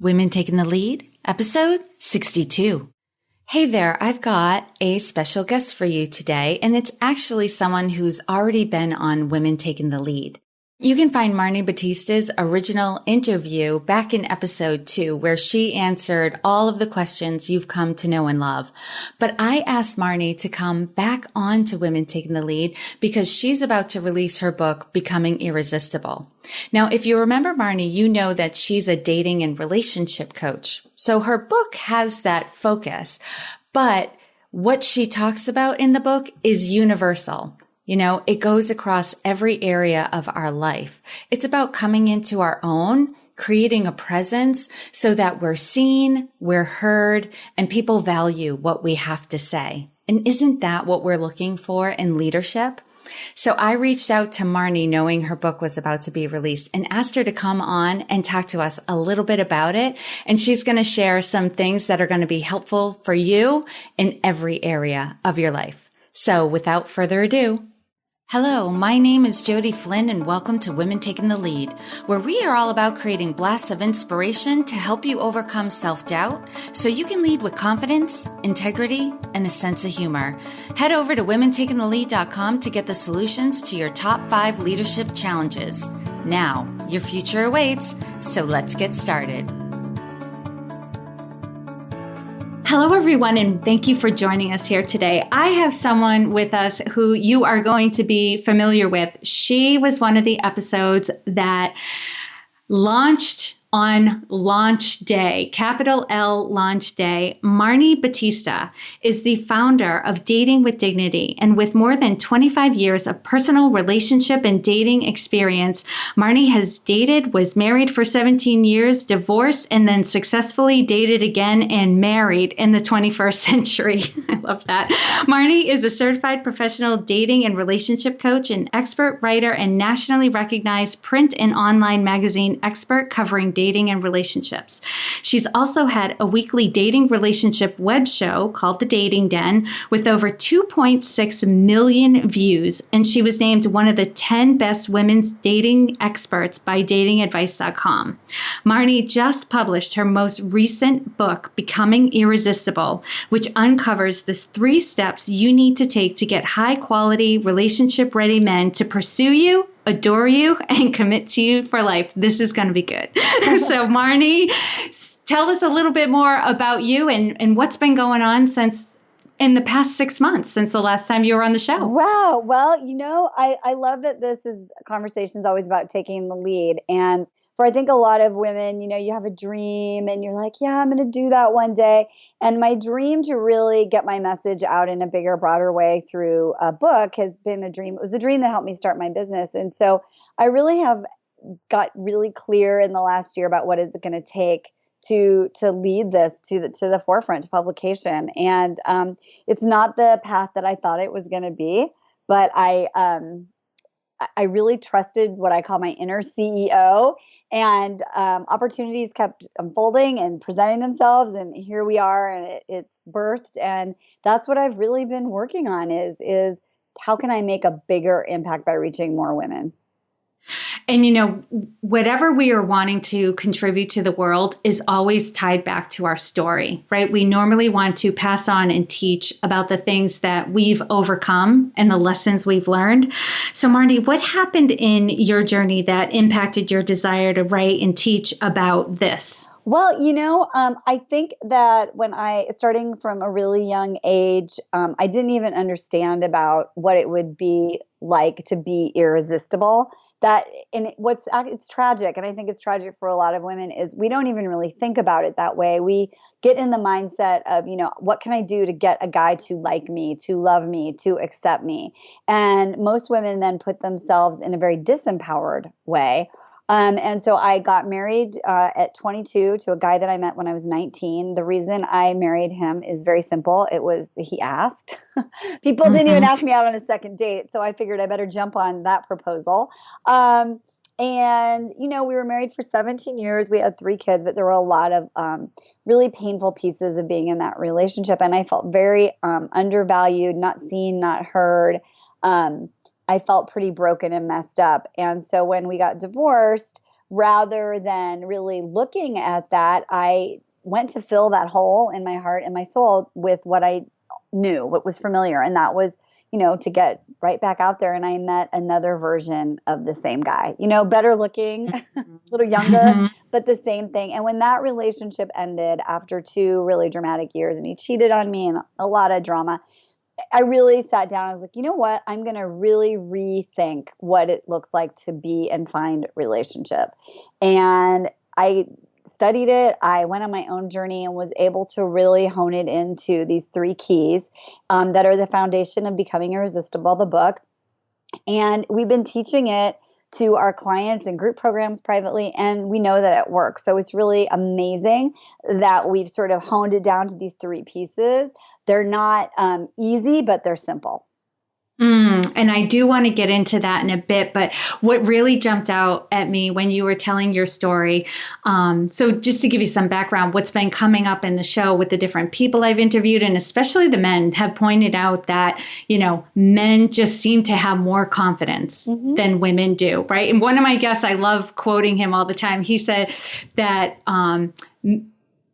Women Taking the Lead, episode 62. Hey there, I've got a special guest for you today, and it's actually someone who's already been on Women Taking the Lead. You can find Marni Battista's original interview back in episode 2, where she answered all of the questions you've come to know and love. But I asked Marni to come back on to Women Taking the Lead because she's about to release her book, Becoming Irresistible. Now, if you remember Marni, you know that she's a dating and relationship coach. So her book has that focus, but what she talks about in the book is universal. You know, it goes across every area of our life. It's about coming into our own, creating a presence so that we're seen, we're heard, and people value what we have to say. And isn't that what we're looking for in leadership? So I reached out to Marni knowing her book was about to be released and asked her to come on and talk to us a little bit about it. And she's going to share some things that are going to be helpful for you in every area of your life. So without further ado, hello, my name is Jodi Flynn and welcome to Women Taking the Lead, where we are all about creating blasts of inspiration to help you overcome self-doubt so you can lead with confidence, integrity, and a sense of humor. Head over to womentakingthelead.com to get the solutions to your top 5 leadership challenges. Now, your future awaits, so let's get started. Hello, everyone, and thank you for joining us here today. I have someone with us who you are going to be familiar with. She was one of the episodes that launched on launch day, capital L launch day. Marni Battista is the founder of Dating with Dignity, and with more than 25 years of personal relationship and dating experience, Marni has dated, was married for 17 years, divorced, and then successfully dated again and married in the 21st century. I love that. Marni is a certified professional dating and relationship coach, an expert writer, and nationally recognized print and online magazine expert covering dating and relationships. She's also had a weekly dating relationship web show called The Dating Den with over 2.6 million views, and she was named one of the 10 best women's dating experts by datingadvice.com. Marni just published her most recent book, Becoming Irresistible, which uncovers the 3 steps you need to take to get high-quality, relationship-ready men to pursue you, adore you, and commit to you for life. This is going to be good. So Marni, tell us a little bit more about you and what's been going on since in the past 6 months, since the last time you were on the show. Wow. Well, I love that conversation's always about taking the lead. And for I think a lot of women, you have a dream and you're like, yeah, I'm going to do that one day. And my dream to really get my message out in a bigger, broader way through a book has been a dream. It was the dream that helped me start my business. And so I really have got really clear in the last year about what is it going to take to lead this to the forefront, to publication. And it's not the path that I thought it was going to be, but I really trusted what I call my inner CEO, and opportunities kept unfolding and presenting themselves, and here we are, and it's birthed, and that's what I've really been working on is how can I make a bigger impact by reaching more women? And, whatever we are wanting to contribute to the world is always tied back to our story, right? We normally want to pass on and teach about the things that we've overcome and the lessons we've learned. So, Marni, what happened in your journey that impacted your desire to write and teach about this? Well, I think that starting from a really young age, I didn't even understand about what it would be like to be irresistible. It's tragic, and I think it's tragic for a lot of women, is we don't even really think about it that way. We get in the mindset of, what can I do to get a guy to like me, to love me, to accept me? And most women then put themselves in a very disempowered way. And so I got married at 22 to a guy that I met when I was 19. The reason I married him is very simple. It was he asked. People didn't even ask me out on a second date, so I figured I better jump on that proposal. And, we were married for 17 years. We had 3 kids, but there were a lot of really painful pieces of being in that relationship. And I felt very undervalued, not seen, not heard. I felt pretty broken and messed up. And so when we got divorced, rather than really looking at that, I went to fill that hole in my heart and my soul with what I knew, what was familiar. And that was, to get right back out there. And I met another version of the same guy, better looking, a little younger, but the same thing. And when that relationship ended after 2 really dramatic years and he cheated on me and a lot of drama, I really sat down. I was like, you know what? I'm going to really rethink what it looks like to be and find relationship. And I studied it. I went on my own journey and was able to really hone it into these 3 keys that are the foundation of Becoming Irresistible, the book. And we've been teaching it to our clients in group programs privately, and we know that it works. So it's really amazing that we've sort of honed it down to these 3 pieces. They're not easy, but they're simple. And I do want to get into that in a bit, but what really jumped out at me when you were telling your story, so just to give you some background, what's been coming up in the show with the different people I've interviewed, and especially the men, have pointed out that, men just seem to have more confidence than women do, right? And one of my guests, I love quoting him all the time, he said that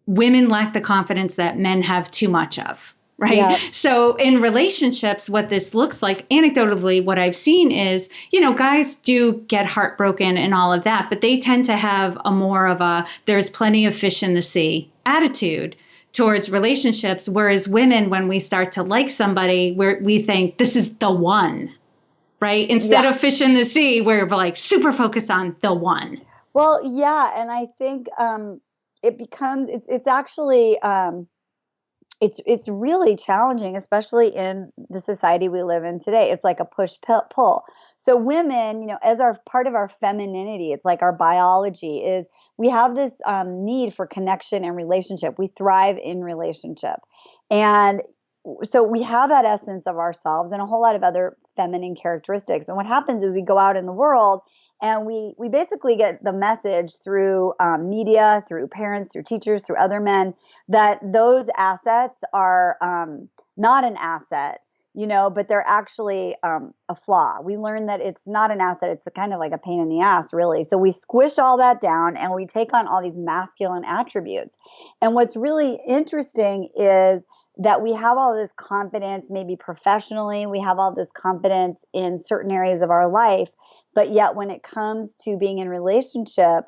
women lack the confidence that men have too much of. Right. Yeah. So in relationships, what this looks like, anecdotally, what I've seen is, guys do get heartbroken and all of that, but they tend to have a more of a, there's plenty of fish in the sea attitude towards relationships. Whereas women, when we start to like somebody, we think this is the one, right? Instead of fish in the sea, we're like super focused on the one. Well, yeah. And I think it becomes, it's actually, it's really challenging, especially in the society we live in today. It's like a push-pull. So women, as our part of our femininity, it's like our biology is we have this need for connection and relationship. We thrive in relationship. And so we have that essence of ourselves and a whole lot of other feminine characteristics. And what happens is we go out in the world and we basically get the message through media, through parents, through teachers, through other men, that those assets are not an asset, but they're actually a flaw. We learn that it's not an asset. It's kind of like a pain in the ass, really. So we squish all that down and we take on all these masculine attributes. And what's really interesting is that we have all this confidence, maybe professionally, we have all this confidence in certain areas of our life, but yet when it comes to being in relationship,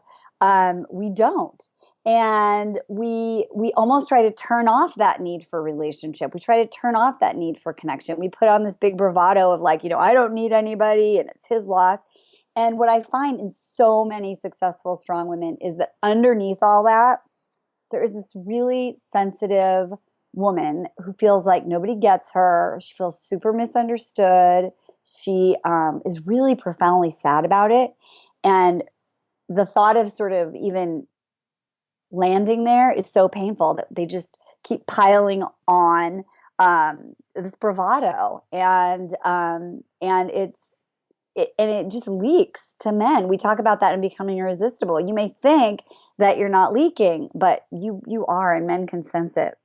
we don't. And we almost try to turn off that need for relationship. We try to turn off that need for connection. We put on this big bravado of like, I don't need anybody and it's his loss. And what I find in so many successful, strong women is that underneath all that, there is this really sensitive woman who feels like nobody gets her. She feels super misunderstood. She is really profoundly sad about it. And the thought of sort of even landing there is so painful that they just keep piling on this bravado. And it just leaks to men. We talk about that in Becoming Irresistible. You may think that you're not leaking, but you are, and men can sense it.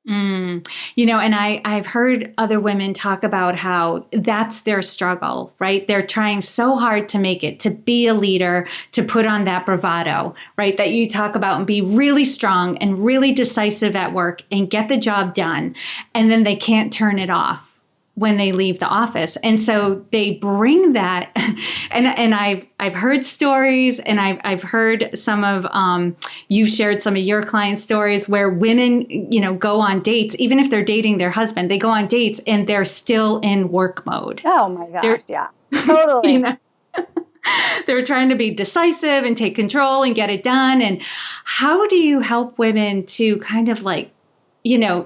And I've heard other women talk about how that's their struggle, right? They're trying so hard to make it, to be a leader, to put on that bravado, right? That you talk about and be really strong and really decisive at work and get the job done. And then they can't turn it off when they leave the office. And so they bring that, and I've heard stories, and I've heard some of, you've shared some of your client stories where women, go on dates, even if they're dating their husband, they go on dates and they're still in work mode. Oh my gosh, yeah, totally. They're trying to be decisive and take control and get it done. And how do you help women to kind of like,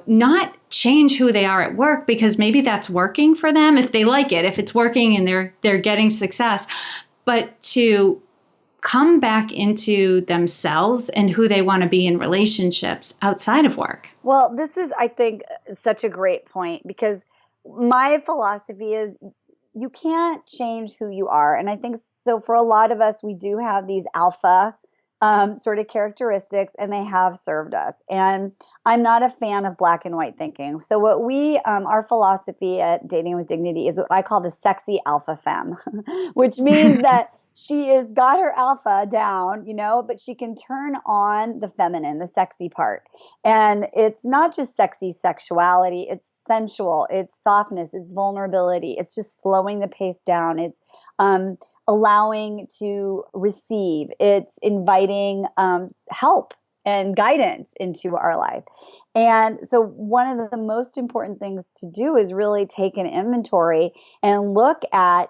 not change who they are at work, because maybe that's working for them if they like it, if it's working and they're getting success, but to come back into themselves and who they want to be in relationships outside of work? Well, this is, I think, such a great point, because my philosophy is you can't change who you are. And I think so for a lot of us, we do have these alpha sort of characteristics, and they have served us. And I'm not a fan of black and white thinking. So what our philosophy at Dating with Dignity is what I call the Sexy Alpha Fem, which means that she is got her alpha down, but she can turn on the feminine, the sexy part. And it's not just sexy sexuality, it's sensual, it's softness, it's vulnerability, it's just slowing the pace down. It's allowing to receive, it's inviting help and guidance into our life. And so one of the most important things to do is really take an inventory and look at,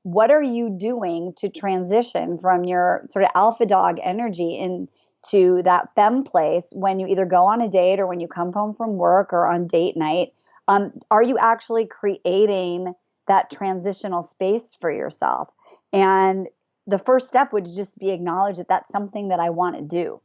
what are you doing to transition from your sort of alpha dog energy into that femme place when you either go on a date or when you come home from work or on date night? Are you actually creating that transitional space for yourself? And the first step would just be acknowledge that that's something that I want to do.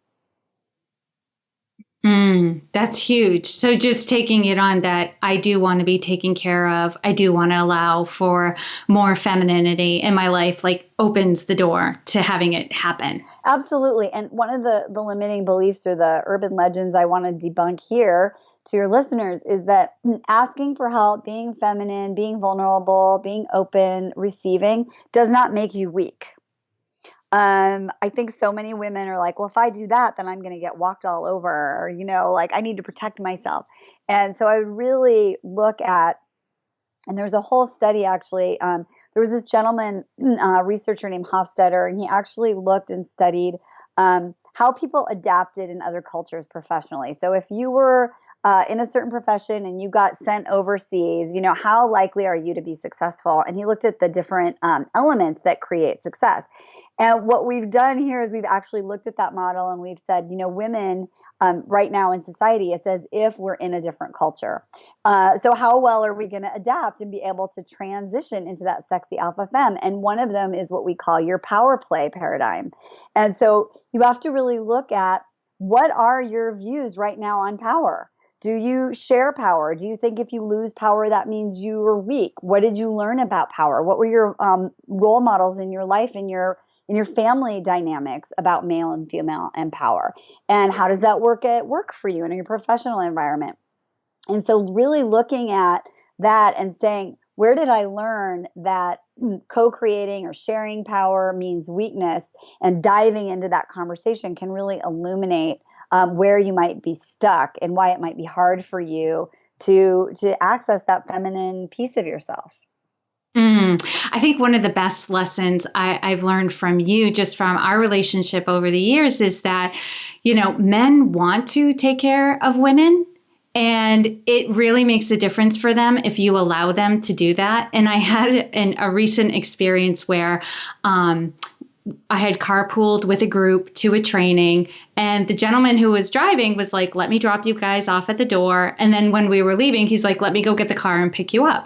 That's huge. So just taking it on that I do want to be taken care of. I do want to allow for more femininity in my life, like opens the door to having it happen. Absolutely. And one of the limiting beliefs or the urban legends I want to debunk here to your listeners is that asking for help, being feminine, being vulnerable, being open, receiving does not make you weak. I think so many women are like, well, if I do that, then I'm going to get walked all over, or, like I need to protect myself. And so I would really look at, and there's a whole study actually. There was this gentleman, researcher named Hofstadter, and he actually looked and studied how people adapted in other cultures professionally. So if you were in a certain profession and you got sent overseas, how likely are you to be successful? And he looked at the different elements that create success. And what we've done here is we've actually looked at that model and we've said, women right now in society, it's as if we're in a different culture. So how well are we going to adapt and be able to transition into that sexy alpha femme? And one of them is what we call your power play paradigm. And so you have to really look at, what are your views right now on power? Do you share power? Do you think if you lose power, that means you are weak? What did you learn about power? What were your role models in your life, in your family dynamics about male and female and power? And how does that work at work for you in your professional environment? And so really looking at that and saying, where did I learn that co-creating or sharing power means weakness, and diving into that conversation can really illuminate where you might be stuck and why it might be hard for you to access that feminine piece of yourself. I think one of the best lessons I've learned from you, just from our relationship over the years, is that, men want to take care of women, and it really makes a difference for them if you allow them to do that. And I had a recent experience where I had carpooled with a group to a training, and the gentleman who was driving was like, let me drop you guys off at the door. And then when we were leaving, he's like, let me go get the car and pick you up.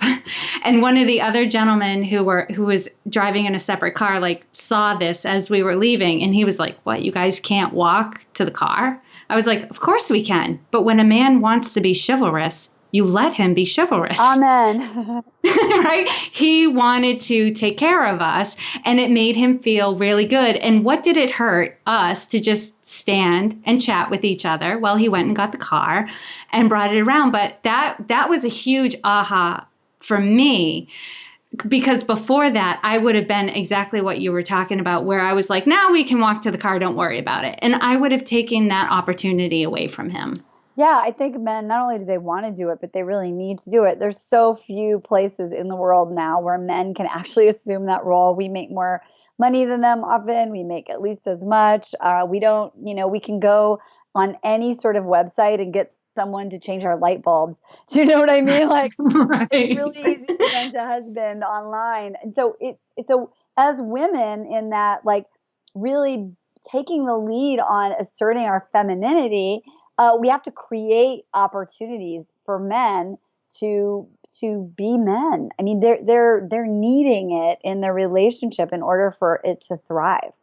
And one of the other gentlemen who was driving in a separate car, like saw this as we were leaving. And he was like, what, you guys can't walk to the car? I was like, of course we can. But when a man wants to be chivalrous, you let him be chivalrous. Amen. Right? He wanted to take care of us, and it made him feel really good. And what did it hurt us to just stand and chat with each other while he went and got the car and brought it around? But that was a huge aha for me, because before that, I would have been exactly what you were talking about, where I was like, now we can walk to the car, don't worry about it. And I would have taken that opportunity away from him. Yeah, I think men, not only do they want to do it, but they really need to do it. There's so few places in the world now where men can actually assume that role. We make more money than them often. We make at least as much. We don't, we can go on any sort of website and get someone to change our light bulbs. Do you know what I mean? Like, Right. It's really easy to rent a husband online. And so so as women in that, like, really taking the lead on asserting our femininity, we have to create opportunities for men to be men. I mean, they're needing it in their relationship in order for it to thrive.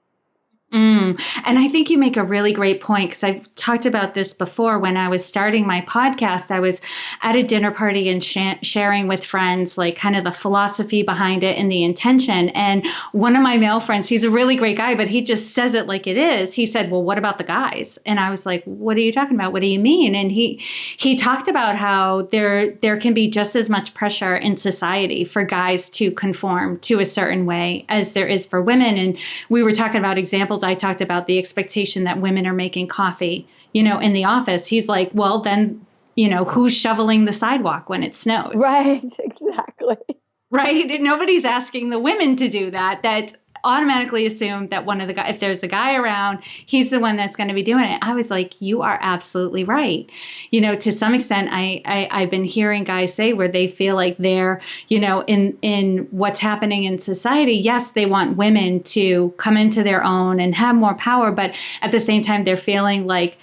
And I think you make a really great point because I've talked about this before. When I was starting my podcast, I was at a dinner party and sharing with friends, like kind of the philosophy behind it and the intention. And one of my male friends, he's a really great guy, but he just says it like it is. He said, "Well, what about the guys?" And I was like, "What are you talking about? What do you mean?" And he talked about how there can be just as much pressure in society for guys to conform to a certain way as there is for women. And we were talking about examples. I talked about the expectation that women are making coffee, in the office. He's like, well, then, who's shoveling the sidewalk when it snows? Right, exactly. Right? And nobody's asking the women to do that. That's automatically assumed that one of the guys, if there's a guy around, he's the one that's going to be doing it. I was like, you are absolutely right. To some extent, I've been hearing guys say where they feel like they're, in what's happening in society. Yes, they want women to come into their own and have more power, but at the same time, they're feeling like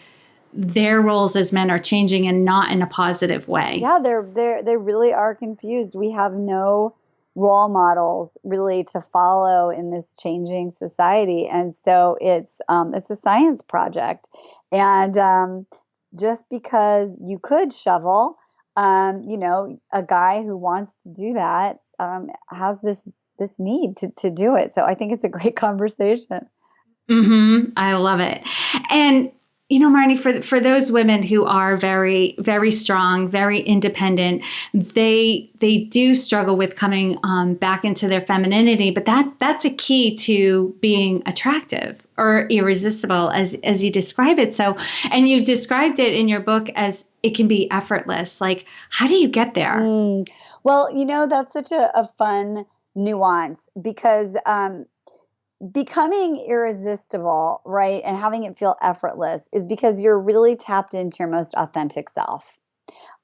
their roles as men are changing and not in a positive way. Yeah, they really are confused. We have no role models really to follow in this changing society, and so it's a science project. And just because you could shovel, a guy who wants to do that has this need to do it. So I think it's a great conversation. I love it. And Marni, for those women who are very, very strong, very independent, they do struggle with coming back into their femininity. But that's a key to being attractive or irresistible, as you describe it. So, and you've described it in your book as it can be effortless. Like, how do you get there? Well, that's such a fun nuance because becoming irresistible, right, and having it feel effortless is because you're really tapped into your most authentic self.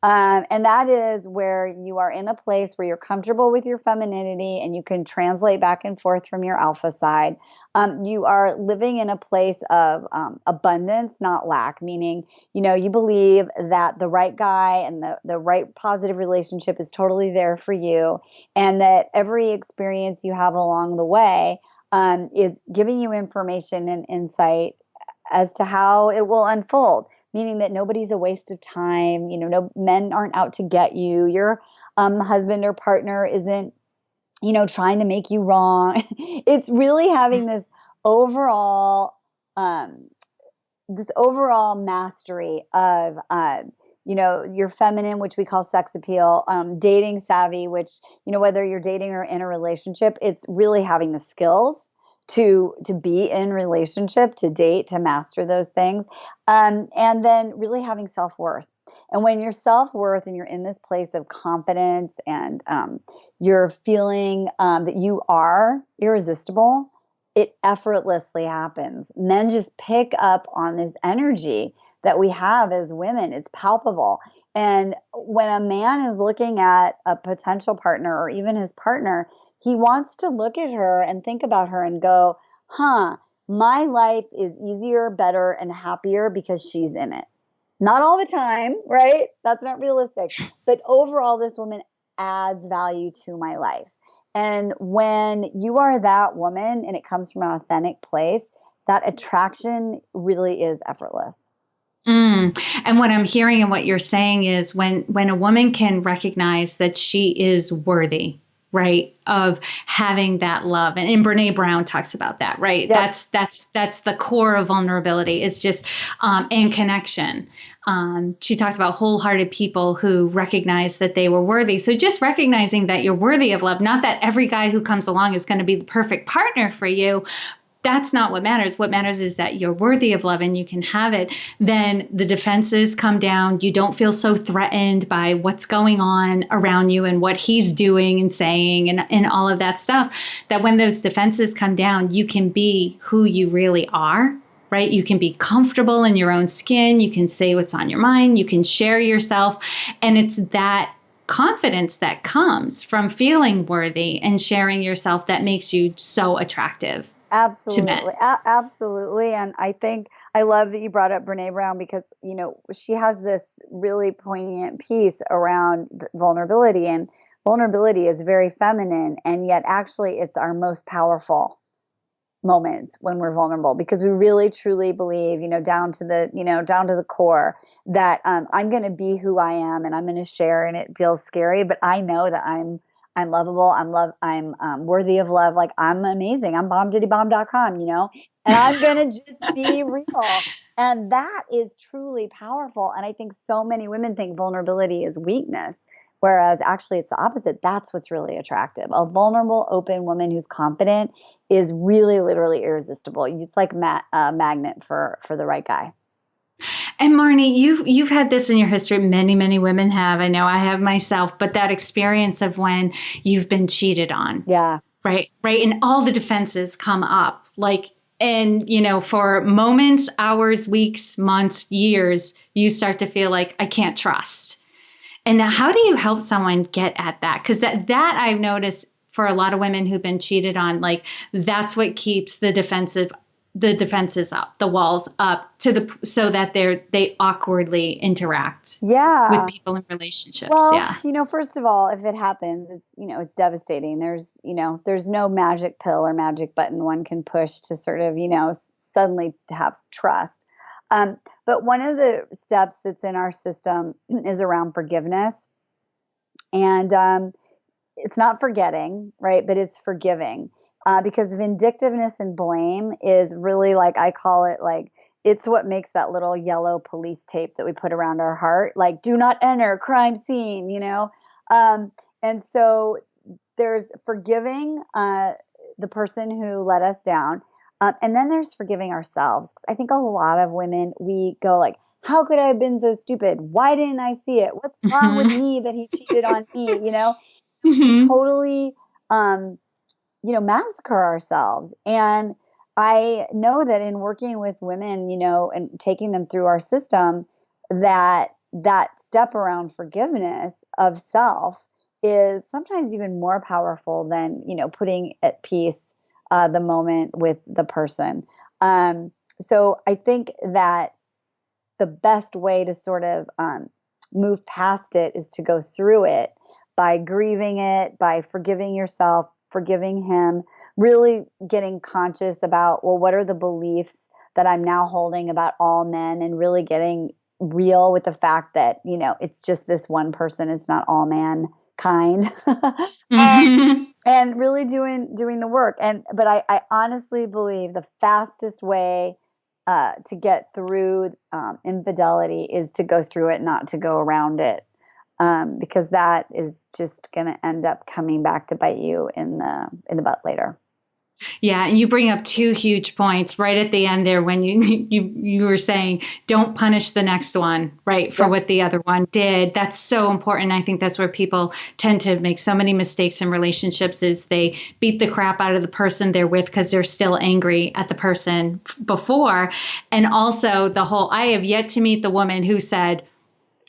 And that is where you are in a place where you're comfortable with your femininity and you can translate back and forth from your alpha side. You are living in a place of abundance, not lack, meaning, you believe that the right guy and the right positive relationship is totally there for you, and that every experience you have along the way is giving you information and insight as to how it will unfold, meaning that nobody's a waste of time. No men aren't out to get you. Your husband or partner isn't, trying to make you wrong. It's really having overall, um, this overall mastery of, your feminine, which we call sex appeal, dating savvy, which, whether you're dating or in a relationship, it's really having the skills to be in relationship, to date, to master those things, and then really having self-worth. And when you're self-worth and you're in this place of confidence and you're feeling that you are irresistible, it effortlessly happens. Men just pick up on this energy that we have as women. It's palpable. And when a man is looking at a potential partner or even his partner, he wants to look at her and think about her and go, my life is easier, better, and happier because she's in it. Not all the time, right? That's not realistic. But overall, this woman adds value to my life. And when you are that woman and it comes from an authentic place, that attraction really is effortless. And what I'm hearing and what you're saying is when a woman can recognize that she is worthy, right, of having that love. And Brene Brown talks about that, right? Yep. That's the core of vulnerability is just and connection. She talks about wholehearted people who recognize that they were worthy. So just recognizing that you're worthy of love, not that every guy who comes along is going to be the perfect partner for you. That's not what matters. What matters is that you're worthy of love and you can have it. Then the defenses come down. You don't feel so threatened by what's going on around you and what he's doing and saying and all of that stuff. That when those defenses come down, you can be who you really are, right? You can be comfortable in your own skin. You can say what's on your mind. You can share yourself. And it's that confidence that comes from feeling worthy and sharing yourself that makes you so attractive. Absolutely. Absolutely. And I think I love that you brought up Brene Brown because, she has this really poignant piece around vulnerability, and vulnerability is very feminine, and yet actually it's our most powerful moments when we're vulnerable, because we really truly believe, down to the core, that I'm going to be who I am and I'm going to share, and it feels scary, but I know that I'm lovable. I'm worthy of love. Like, I'm amazing. I'm bombdiddybomb.com, and I'm going to just be real. And that is truly powerful. And I think so many women think vulnerability is weakness, whereas actually it's the opposite. That's what's really attractive. A vulnerable, open woman who's confident is really literally irresistible. It's like a magnet for the right guy. And Marni, you've had this in your history. Many, many women have. I know I have myself, but that experience of when you've been cheated on. Yeah. Right. Right. And all the defenses come up, like, and, for moments, hours, weeks, months, years, you start to feel like, I can't trust. And now, how do you help someone get at that? Because that I've noticed for a lot of women who've been cheated on, like, that's what keeps the defenses up, the walls up, so that they awkwardly interact with people in relationships. Well, first of all, if it happens, it's devastating. There's no magic pill or magic button one can push to sort of, suddenly have trust. But one of the steps that's in our system is around forgiveness. And it's not forgetting, right? But it's forgiving. Because vindictiveness and blame is really, like, I call it, like, it's what makes that little yellow police tape that we put around our heart, like, do not enter crime scene, and so there's forgiving the person who let us down. And then there's forgiving ourselves. 'Cause I think a lot of women, we go like, how could I have been so stupid? Why didn't I see it? What's wrong with me that he cheated on me? We totally, massacre ourselves. And I know that in working with women, and taking them through our system, that step around forgiveness of self is sometimes even more powerful than, putting at peace the moment with the person. So I think that the best way to sort of move past it is to go through it by grieving it, by forgiving yourself, forgiving him, really getting conscious about, well, what are the beliefs that I'm now holding about all men, and really getting real with the fact that, it's just this one person. It's not all mankind. And really doing the work. But I honestly believe the fastest way to get through infidelity is to go through it, not to go around it. Because that is just going to end up coming back to bite you in the butt later. Yeah, and you bring up two huge points right at the end there when you were saying don't punish the next one, right, for what the other one did. That's so important. I think that's where people tend to make so many mistakes in relationships, is they beat the crap out of the person they're with because they're still angry at the person before. And also I have yet to meet the woman who said,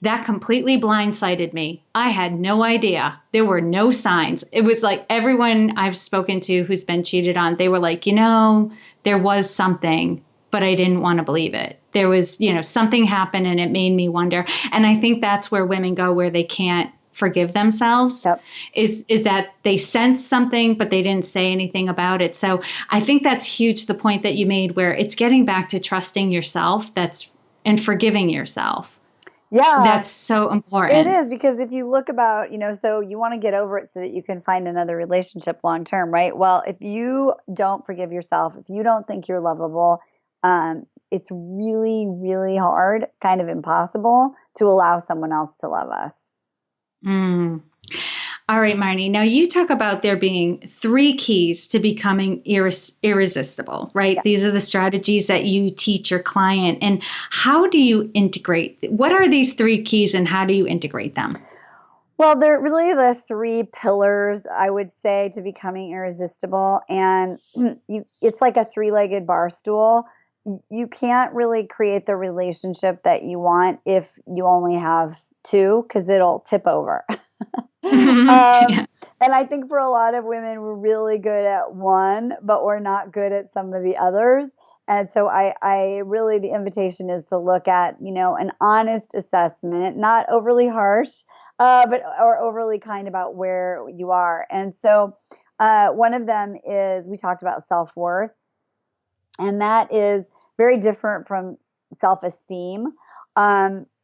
that completely blindsided me. I had no idea. There were no signs. It was like everyone I've spoken to who's been cheated on, they were like, there was something, but I didn't want to believe it. There was, something happened and it made me wonder. And I think that's where women go, where they can't forgive themselves, is that they sense something, but they didn't say anything about it. So I think that's huge, the point that you made, where it's getting back to trusting yourself and forgiving yourself. Yeah. That's so important. It is, because if you look about, so you want to get over it so that you can find another relationship long term, right? Well, if you don't forgive yourself, if you don't think you're lovable, it's really, really hard, kind of impossible, to allow someone else to love us. All right, Marni. Now you talk about there being 3 keys to becoming irresistible, right? Yeah. These are the strategies that you teach your client. And how do you integrate? What are these 3 keys and how do you integrate them? Well, they're really the 3 pillars, I would say, to becoming irresistible. And it's like a 3-legged bar stool. You can't really create the relationship that you want if you only have 2, because it'll tip over. Yeah. And I think for a lot of women, we're really good at one, but we're not good at some of the others. And so I really, the invitation is to look at, an honest assessment, not overly harsh, or overly kind about where you are. And so one of them is, we talked about self-worth. And that is very different from self-esteem.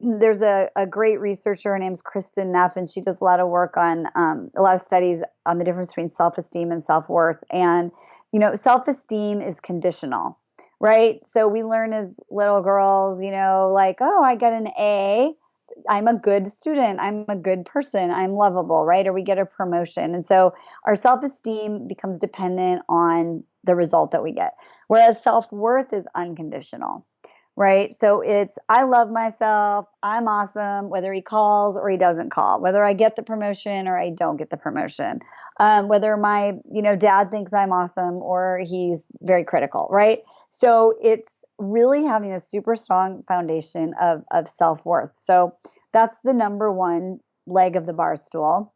There's a great researcher, her name's Kristen Neff, and she does a lot of work on a lot of studies on the difference between self-esteem and self-worth. And, self-esteem is conditional, right? So we learn as little girls, like, oh, I get an A, I'm a good student, I'm a good person, I'm lovable, right? Or we get a promotion. And so our self-esteem becomes dependent on the result that we get. Whereas self-worth is unconditional, right? So it's, I love myself, I'm awesome, whether he calls or he doesn't call, whether I get the promotion or I don't get the promotion, whether my, dad thinks I'm awesome or he's very critical, right? So it's really having a super strong foundation of self-worth. So that's the number one leg of the bar stool.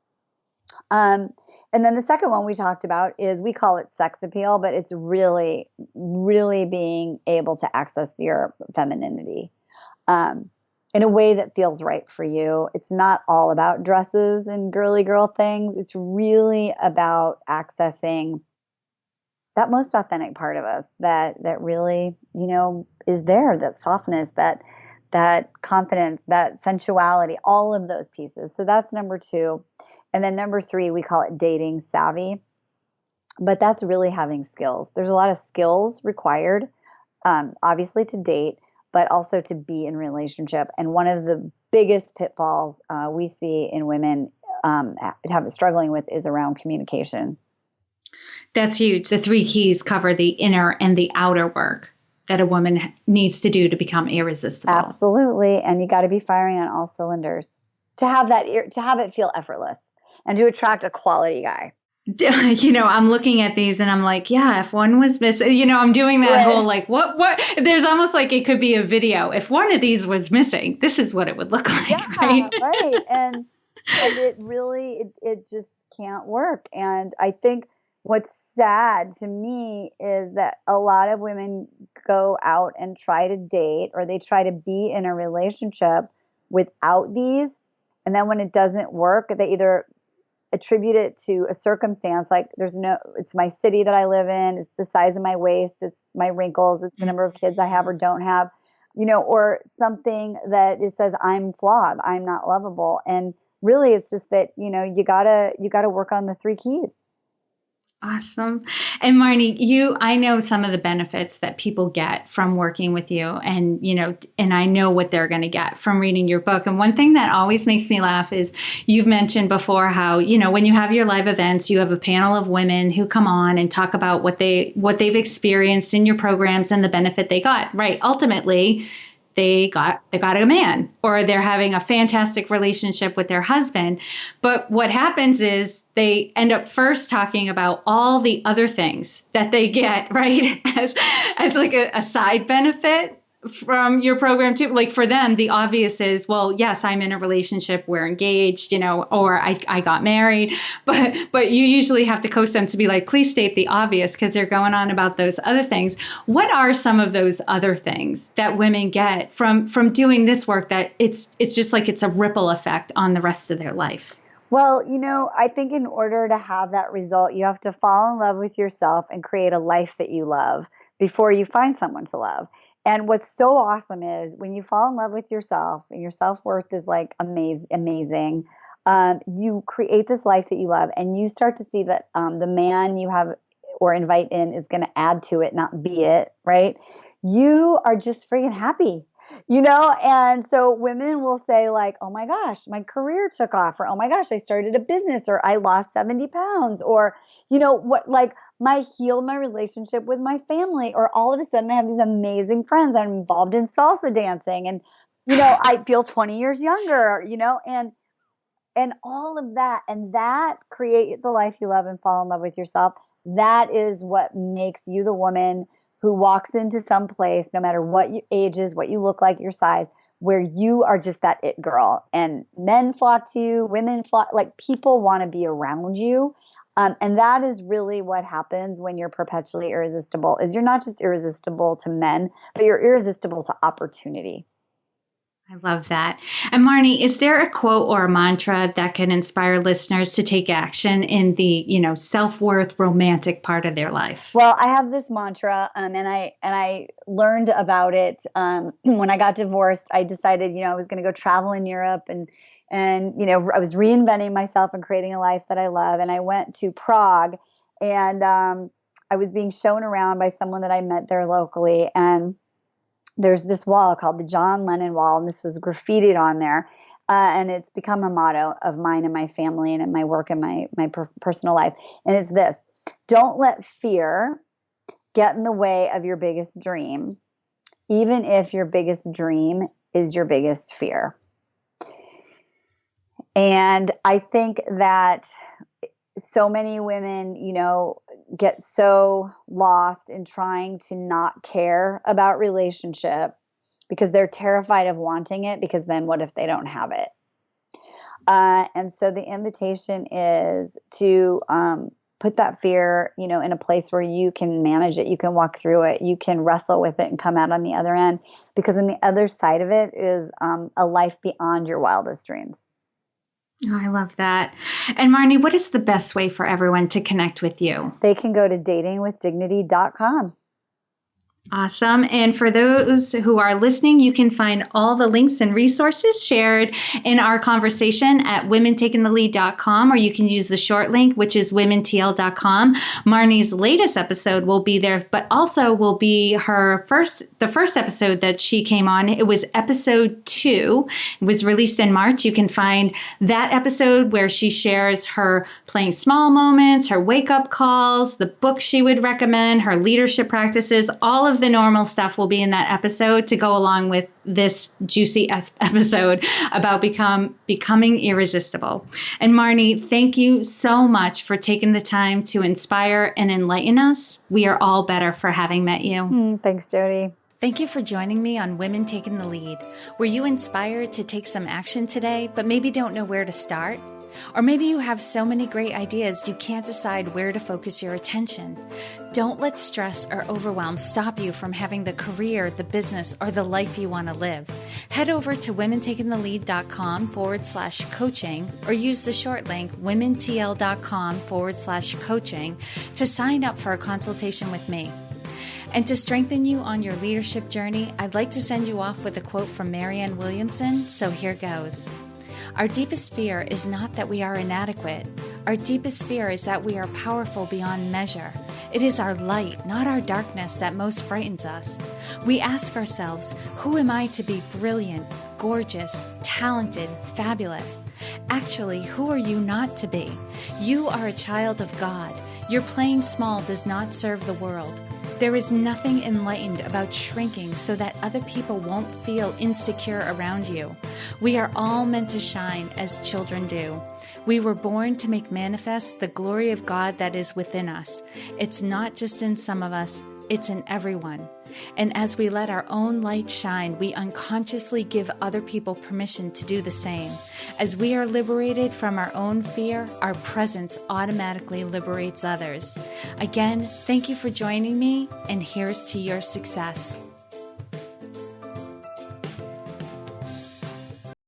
And then the second one we talked about is, we call it sex appeal, but it's really, really being able to access your femininity in a way that feels right for you. It's not all about dresses and girly girl things. It's really about accessing that most authentic part of us that really, is there, that softness, that confidence, that sensuality, all of those pieces. So that's number two. And then number three, we call it dating savvy, but that's really having skills. There's a lot of skills required, obviously to date, but also to be in relationship. And one of the biggest pitfalls we see in women struggling with is around communication. That's huge. The three keys cover the inner and the outer work that a woman needs to do to become irresistible. Absolutely. And you got to be firing on all cylinders to have to have it feel effortless and to attract a quality guy. I'm looking at these and I'm like, yeah, if one was missing, I'm doing that right. Whole like, what, there's almost like it could be a video. If one of these was missing, this is what it would look like. Yeah, right. And it really, it just can't work. And I think what's sad to me is that a lot of women go out and try to date, or they try to be in a relationship without these. And then when it doesn't work, they either attribute it to a circumstance, like it's my city that I live in, it's the size of my waist, it's my wrinkles, it's the number of kids I have or don't have, or something that it says I'm flawed, I'm not lovable. And really it's just that, you gotta work on the three keys. Awesome. And Marni, I know some of the benefits that people get from working with you, and, and I know what they're going to get from reading your book. And one thing that always makes me laugh is you've mentioned before how, when you have your live events, you have a panel of women who come on and talk about what they've experienced in your programs and the benefit they got, right? Ultimately, they got a man, or they're having a fantastic relationship with their husband. But what happens is they end up first talking about all the other things that they get, right? As like a side benefit from your program too. Like for them, the obvious is, well, yes, I'm in a relationship, we're engaged, or I got married, but you usually have to coach them to be like, please state the obvious, because they're going on about those other things. What are some of those other things that women get from doing this work that it's just like it's a ripple effect on the rest of their life? Well, I think in order to have that result, you have to fall in love with yourself and create a life that you love before you find someone to love. And what's so awesome is when you fall in love with yourself and your self-worth is like amazing, you create this life that you love, and you start to see that the man you have or invite in is going to add to it, not be it, right? You are just freaking happy. And so women will say like, oh my gosh, my career took off, or oh my gosh, I started a business, or I lost 70 pounds, or, healed my relationship with my family, or all of a sudden I have these amazing friends. I'm involved in salsa dancing, and, I feel 20 years younger, and all of that, and that create the life you love and fall in love with yourself. That is what makes you the woman who walks into some place, no matter what your age is, what you look like, your size, where you are just that it girl. And men flock to you, women flock, like people want to be around you. And that is really what happens when you're perpetually irresistible, is you're not just irresistible to men, but you're irresistible to opportunity. I love that. And Marni, is there a quote or a mantra that can inspire listeners to take action in the, self-worth romantic part of their life? Well, I have this mantra, and I learned about it when I got divorced. I decided, I was going to go travel in Europe, and I was reinventing myself and creating a life that I love. And I went to Prague, and I was being shown around by someone that I met there locally, and there's this wall called the John Lennon Wall, and this was graffitied on there. And it's become a motto of mine and my family and in my work and my personal life. And it's this: don't let fear get in the way of your biggest dream, even if your biggest dream is your biggest fear. And I think that so many women, get so lost in trying to not care about relationship because they're terrified of wanting it, because then what if they don't have it? And so the invitation is to put that fear, in a place where you can manage it, you can walk through it, you can wrestle with it and come out on the other end, because on the other side of it is a life beyond your wildest dreams. Oh, I love that. And Marni, what is the best way for everyone to connect with you? They can go to datingwithdignity.com. Awesome. And for those who are listening, you can find all the links and resources shared in our conversation at womentakingthelead.com, or you can use the short link, which is womentl.com. Marni's latest episode will be there, but also will be the first episode that she came on. It was episode 2. It was released in March. You can find that episode where she shares her playing small moments, her wake-up calls, the book she would recommend, her leadership practices. All of the normal stuff will be in that episode to go along with this juicy episode about becoming irresistible. And Marni, thank you so much for taking the time to inspire and enlighten us. We are all better for having met you. Thanks, Jodi. Thank you for joining me on Women Taking the Lead. Were you inspired to take some action today, but maybe don't know where to start? Or maybe you have so many great ideas you can't decide where to focus your attention. Don't let stress or overwhelm stop you from having the career, the business, or the life you want to live. Head over to womentakingthelead.com/coaching or use the short link womentl.com/coaching to sign up for a consultation with me. And to strengthen you on your leadership journey, I'd like to send you off with a quote from Marianne Williamson, so here goes. Our deepest fear is not that we are inadequate. Our deepest fear is that we are powerful beyond measure. It is our light, not our darkness, that most frightens us. We ask ourselves, who am I to be brilliant, gorgeous, talented, fabulous? Actually, who are you not to be? You are a child of God. Your playing small does not serve the world. There is nothing enlightened about shrinking so that other people won't feel insecure around you. We are all meant to shine as children do. We were born to make manifest the glory of God that is within us. It's not just in some of us, it's in everyone. And as we let our own light shine, we unconsciously give other people permission to do the same. As we are liberated from our own fear, our presence automatically liberates others. Again, thank you for joining me, and here's to your success.